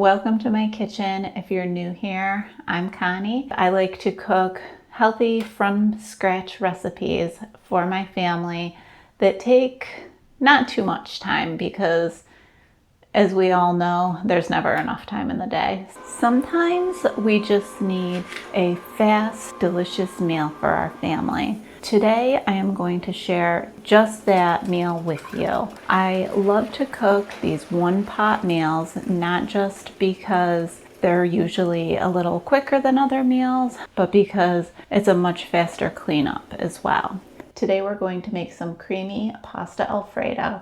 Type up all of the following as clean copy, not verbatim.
Welcome to my kitchen. If you're new here, I'm Connie. I like to cook healthy from scratch recipes for my family that take not too much time because, as we all know, there's never enough time in the day. Sometimes we just need a fast, delicious meal for our family. Today, I am going to share just that meal with you. I love to cook these one-pot meals, not just because they're usually a little quicker than other meals, but because it's a much faster cleanup as well. Today, we're going to make some creamy pasta Alfredo.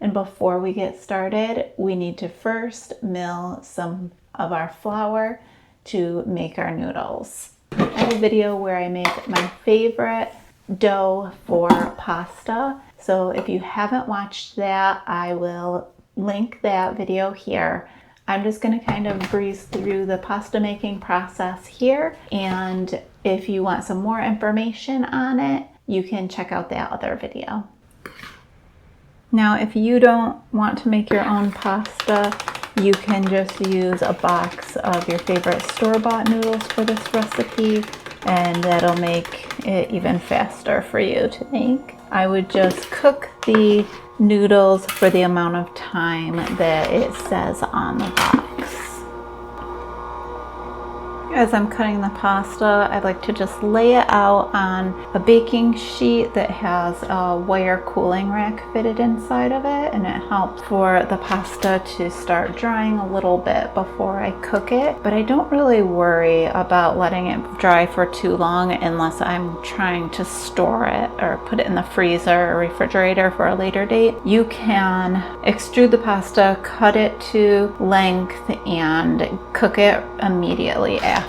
And before we get started, we need to first mill some of our flour to make our noodles. I have a video where I make my favorite dough for pasta. So if you haven't watched that, I will link that video here. I'm just going to kind of breeze through the pasta making process here. And if you want some more information on it, you can check out that other video. Now, if you don't want to make your own pasta, you can just use a box of your favorite store-bought noodles for this recipe, and that'll make it even faster for you to make. I would just cook the noodles for the amount of time that it says on the box. As I'm cutting the pasta, I like to just lay it out on a baking sheet that has a wire cooling rack fitted inside of it, and it helps for the pasta to start drying a little bit before I cook it. But I don't really worry about letting it dry for too long unless I'm trying to store it or put it in the freezer or refrigerator for a later date. You can extrude the pasta, cut it to length, and cook it immediately after.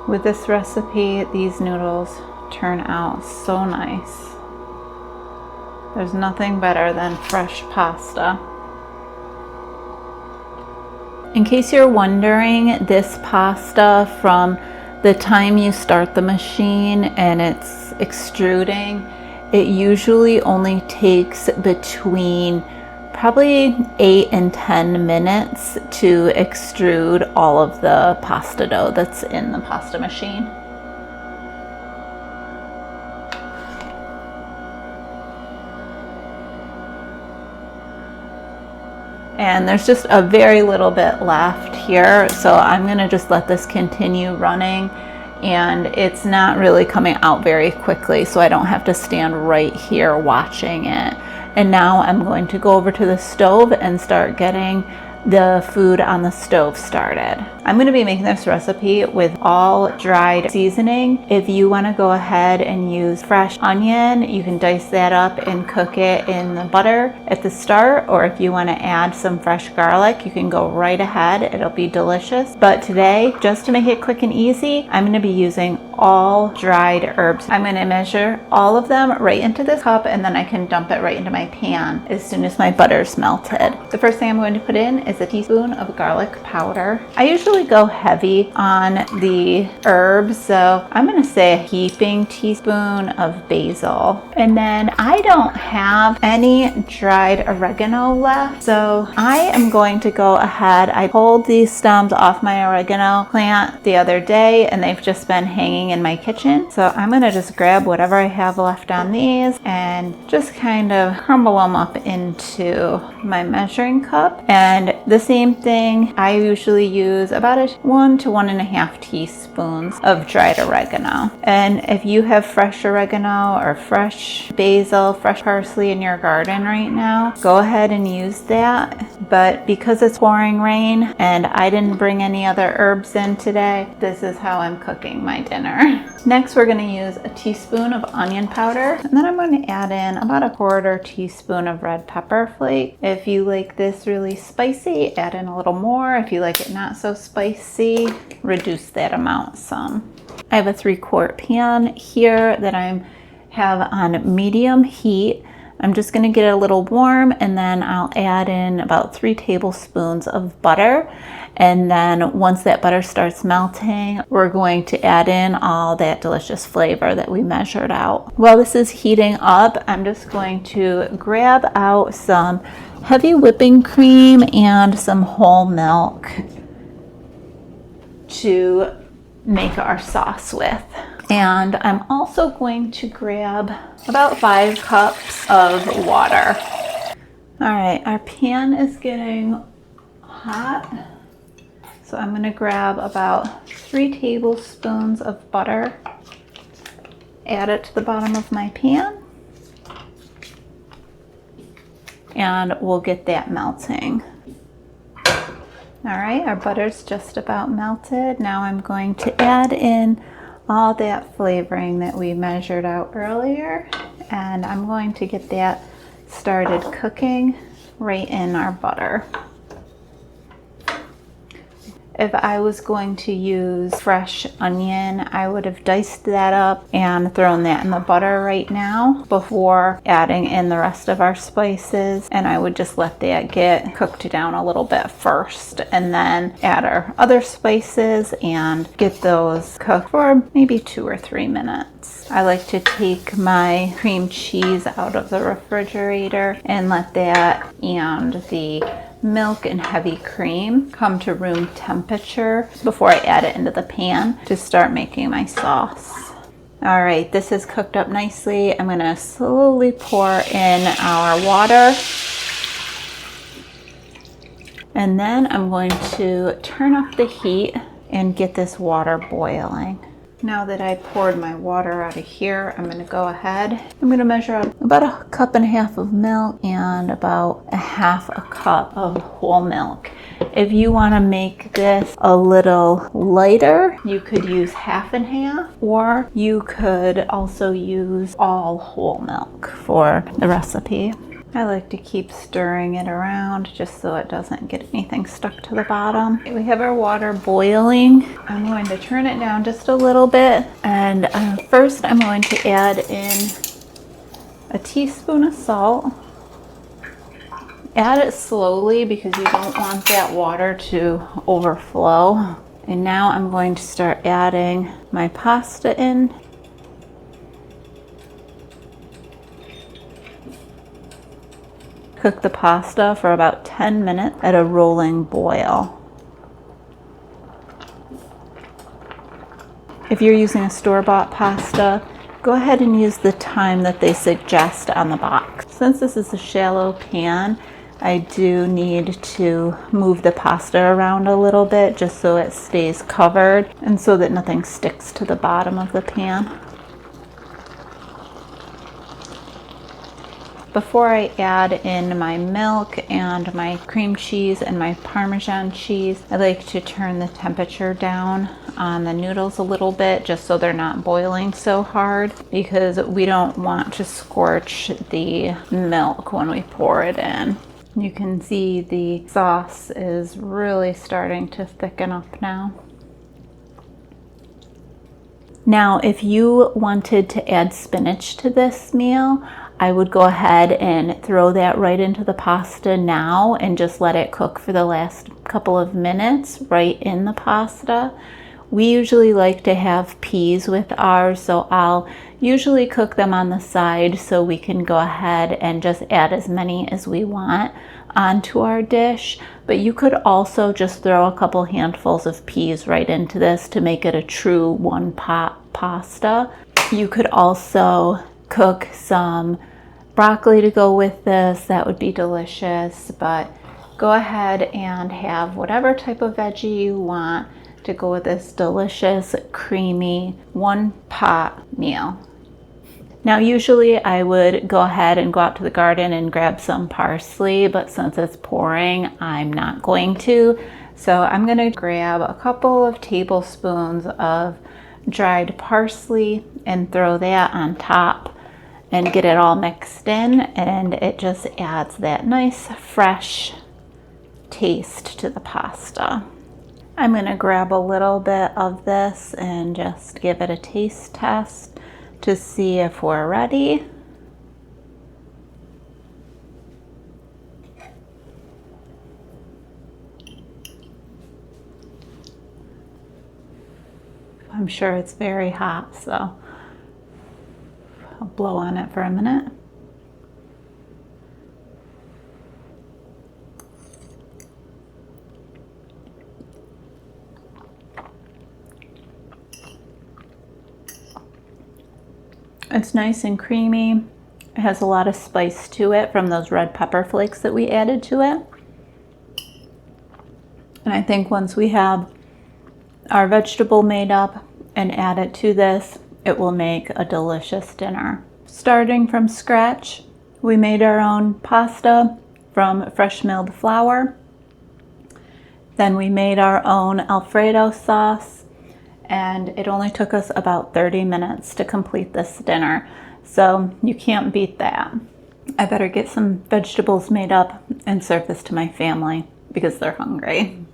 With this recipe, these noodles turn out so nice. There's nothing better than fresh pasta. In case you're wondering, this pasta, from the time you start the machine and it's extruding, it usually only takes between probably 8 and 10 minutes to extrude all of the pasta dough that's in the pasta machine. And there's just a very little bit left here, so I'm gonna just let this continue running, and it's not really coming out very quickly, so I don't have to stand right here watching it. And now I'm going to go over to the stove and start getting the food on the stove started. I'm going to be making this recipe with all dried seasoning. If you want to go ahead and use fresh onion, you can dice that up and cook it in the butter at the start, or if you want to add some fresh garlic, you can go right ahead. It'll be delicious. But today, just to make it quick and easy, I'm going to be using all dried herbs. I'm going to measure all of them right into this cup, and then I can dump it right into my pan as soon as my butter's melted. The first thing I'm going to put in is a teaspoon of garlic powder. I usually go heavy on the herbs, so I'm going to say a heaping teaspoon of basil. And then I don't have any dried oregano left, so I am going to go ahead. I pulled these stems off my oregano plant the other day, and they've just been hanging in my kitchen. So I'm going to just grab whatever I have left on these and just kind of crumble them up into my measuring cup. And the same thing, I usually use about 1 to 1.5 teaspoons of dried oregano. And if you have fresh oregano or fresh basil, fresh parsley in your garden right now, go ahead and use that. But because it's pouring rain and I didn't bring any other herbs in today, this is how I'm cooking my dinner. Next, we're going to use a teaspoon of onion powder, and then I'm going to add in about 1/4 teaspoon of red pepper flake. If you like this really spicy, add in a little more. If you like it not so spicy, reduce that amount some. I have a 3-quart pan here that I have on medium heat. I'm just gonna get it a little warm, and then I'll add in about 3 tablespoons of butter. And then once that butter starts melting, we're going to add in all that delicious flavor that we measured out. While this is heating up, I'm just going to grab out some heavy whipping cream and some whole milk to make our sauce with. And I'm also going to grab about 5 cups of water. All right, our pan is getting hot. So I'm gonna grab about 3 tablespoons of butter, add it to the bottom of my pan, and we'll get that melting. All right, our butter's just about melted. Now I'm going to add in all that flavoring that we measured out earlier, and I'm going to get that started cooking right in our butter. If I was going to use fresh onion, I would have diced that up and thrown that in the butter right now before adding in the rest of our spices. And I would just let that get cooked down a little bit first, and then add our other spices and get those cooked for maybe 2 or 3 minutes. I like to take my cream cheese out of the refrigerator and let that and the milk and heavy cream come to room temperature before I add it into the pan to start making my sauce. All right, this is cooked up nicely. I'm gonna slowly pour in our water. And then I'm going to turn up the heat and get this water boiling. Now that I poured my water out of here, I'm going to go ahead. I'm going to measure out about 1.5 cups of milk and about 1/2 cup of whole milk. If you want to make this a little lighter, you could use 1/2 and 1/2, or you could also use all whole milk for the recipe. I like to keep stirring it around just so it doesn't get anything stuck to the bottom. We have our water boiling. I'm going to turn it down just a little bit. And first I'm going to add in a teaspoon of salt. Add it slowly because you don't want that water to overflow. And now I'm going to start adding my pasta in. Cook the pasta for about 10 minutes at a rolling boil. If you're using a store-bought pasta, go ahead and use the time that they suggest on the box. Since this is a shallow pan, I do need to move the pasta around a little bit just so it stays covered and so that nothing sticks to the bottom of the pan. Before I add in my milk and my cream cheese and my Parmesan cheese, I like to turn the temperature down on the noodles a little bit just so they're not boiling so hard, because we don't want to scorch the milk when we pour it in. You can see the sauce is really starting to thicken up now. Now, if you wanted to add spinach to this meal, I would go ahead and throw that right into the pasta now and just let it cook for the last couple of minutes right in the pasta. We usually like to have peas with ours, so I'll usually cook them on the side so we can go ahead and just add as many as we want onto our dish. But you could also just throw a couple handfuls of peas right into this to make it a true one pot pasta. You could also cook some broccoli to go with this. That would be delicious, but go ahead and have whatever type of veggie you want to go with this delicious, creamy, one pot meal. Now, usually I would go ahead and go out to the garden and grab some parsley, but since it's pouring, I'm not going to. So I'm gonna grab a couple of tablespoons of dried parsley and throw that on top and get it all mixed in, and it just adds that nice fresh taste to the pasta. I'm gonna grab a little bit of this and just give it a taste test to see if we're ready. I'm sure it's very hot, so I'll blow on it for a minute. It's nice and creamy. It has a lot of spice to it from those red pepper flakes that we added to it. And I think once we have our vegetable made up and add it to this, it will make a delicious dinner. Starting from scratch, we made our own pasta from fresh milled flour. Then we made our own Alfredo sauce, and it only took us about 30 minutes to complete this dinner. So you can't beat that. I better get some vegetables made up and serve this to my family because they're hungry.